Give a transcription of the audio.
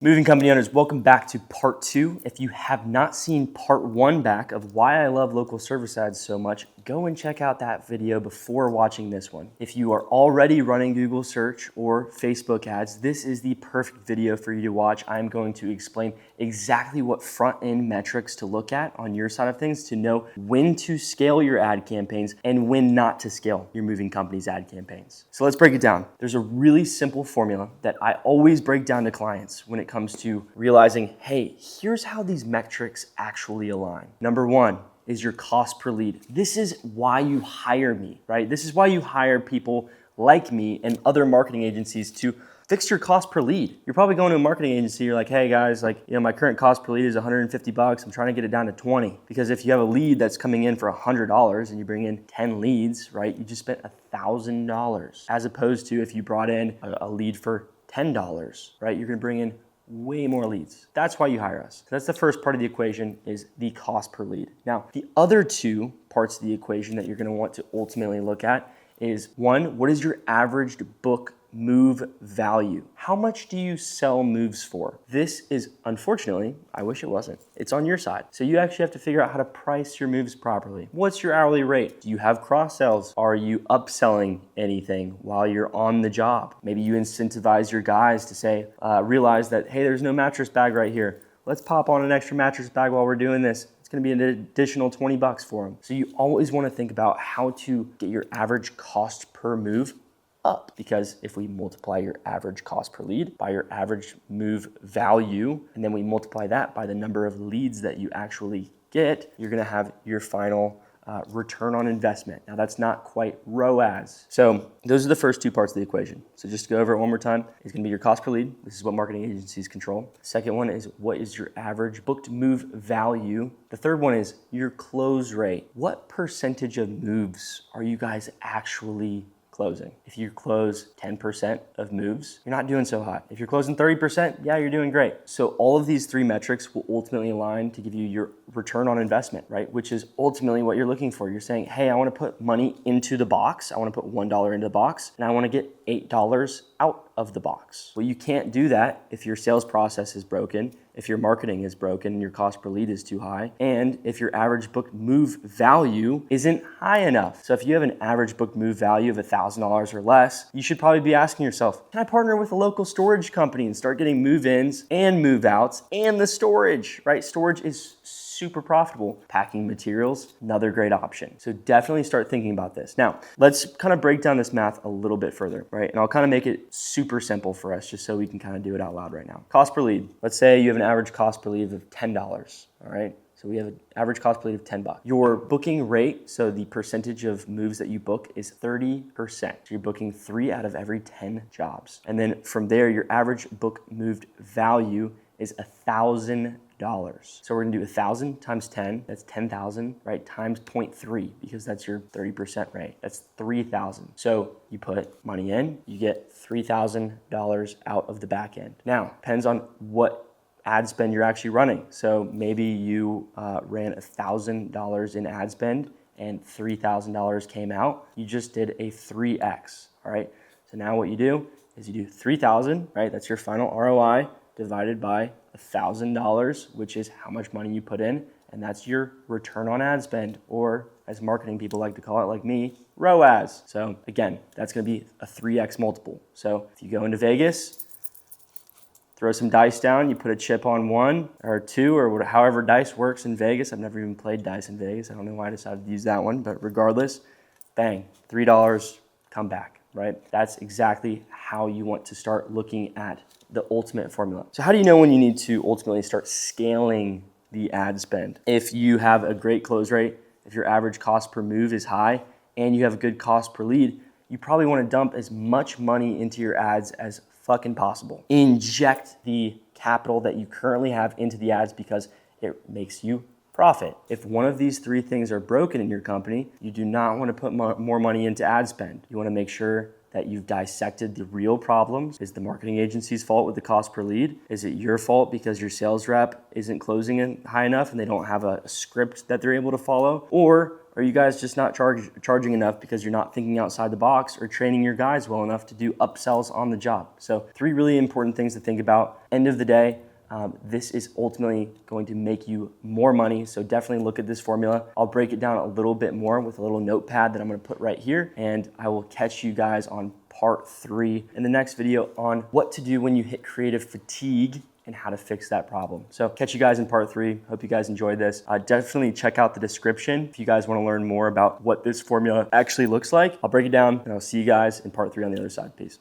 Moving company owners, welcome back to part 2. If you have not seen part 1 back of why I love local service ads so much, go and check out that video before watching this one. If you are already running Google search or Facebook ads, this is the perfect video for you to watch. I'm going to explain exactly what front-end metrics to look at on your side of things to know when to scale your ad campaigns and when not to scale your moving company's ad campaigns. So let's break it down. There's a really simple formula that I always break down to clients when it comes to realizing, hey, here's how these metrics actually align. Number 1 is your cost per lead. This is why you hire me, right? This is why you hire people like me and other marketing agencies to fix your cost per lead. You're probably going to a marketing agency, you're like, hey guys, my current cost per lead is $150. I'm trying to get it down to 20. Because if you have a lead that's coming in for $100 and you bring in 10 leads, right? You just spent $1,000. As opposed to if you brought in a lead for $10, right? You're gonna bring in way more leads. That's why you hire us. That's the first part of the equation, is the cost per lead. Now, the other two parts of the equation that you're gonna want to ultimately look at is, 1, what is your average book move value? How much do you sell moves for? This is, unfortunately, I wish it wasn't, it's on your side. So you actually have to figure out how to price your moves properly. What's your hourly rate? Do you have cross sells? Are you upselling anything while you're on the job? Maybe you incentivize your guys to say, realize that, hey, there's no mattress bag right here. Let's pop on an extra mattress bag while we're doing this. It's gonna be an additional 20 bucks for them. So you always wanna think about how to get your average cost per move up, because if we multiply your average cost per lead by your average move value, and then we multiply that by the number of leads that you actually get, you're gonna have your final return on investment. Now that's not quite ROAS. So those are the first two parts of the equation. So just to go over it one more time, it's gonna be your cost per lead. This is what marketing agencies control. Second one is, what is your average booked move value? The third one is your close rate. What percentage of moves are you guys actually closing? If you close 10% of moves, you're not doing so hot. If you're closing 30%, yeah, you're doing great. So all of these three metrics will ultimately align to give you your return on investment, right? Which is ultimately what you're looking for. You're saying, hey, I wanna put money into the box. I wanna put $1 into the box, and I wanna get $8 out of the box. Well, you can't do that if your sales process is broken, if your marketing is broken and your cost per lead is too high, and if your average book move value isn't high enough. So if you have an average book move value of $1,000 or less, you should probably be asking yourself, can I partner with a local storage company and start getting move-ins and move-outs and the storage, right? Storage is super profitable. Packing materials, another great option. So definitely start thinking about this. Now, let's kind of break down this math a little bit further, right? And I'll kind of make it super simple for us just so we can kind of do it out loud right now. Cost per lead. Let's say you have an average cost per lead of $10, all right? So we have an average cost per lead of $10. Your booking rate, so the percentage of moves that you book, is 30%. So you're booking 3 out of every 10 jobs. And then from there, your average book moved value is $1,000. So we're gonna do 1,000 times 10, that's 10,000, right? Times 0.3, because that's your 30% rate. That's 3,000. So you put money in, you get $3,000 out of the back end. Now, depends on what ad spend you're actually running. So maybe you ran $1,000 in ad spend and $3,000 came out. You just did a 3x, all right? So now what you do is you do 3,000, right? That's your final ROI divided by $1,000, which is how much money you put in, and that's your return on ad spend, or as marketing people like to call it, like me, ROAS. So again, that's gonna be a 3x multiple. So if you go into Vegas, throw some dice down, you put a chip on 1 or 2 or however dice works in Vegas. I've never even played dice in Vegas. I don't know why I decided to use that one, but regardless, bang, $3, come back, right? That's exactly how you want to start looking at the ultimate formula. So how do you know when you need to ultimately start scaling the ad spend? If you have a great close rate, if your average cost per move is high, and you have a good cost per lead, you probably wanna dump as much money into your ads as fucking possible. Inject the capital that you currently have into the ads because it makes you profit. If one of these three things are broken in your company, you do not wanna put more money into ad spend. You wanna make sure that you've dissected the real problems. Is the marketing agency's fault with the cost per lead? Is it your fault because your sales rep isn't closing it high enough and they don't have a script that they're able to follow? Or are you guys just not charging enough because you're not thinking outside the box or training your guys well enough to do upsells on the job? So 3 really important things to think about. End of the day, this is ultimately going to make you more money. So definitely look at this formula. I'll break it down a little bit more with a little notepad that I'm gonna put right here. And I will catch you guys on part 3 in the next video on what to do when you hit creative fatigue and how to fix that problem. So catch you guys in part 3. Hope you guys enjoyed this. Definitely check out the description if you guys wanna learn more about what this formula actually looks like. I'll break it down and I'll see you guys in part 3 on the other side. Peace.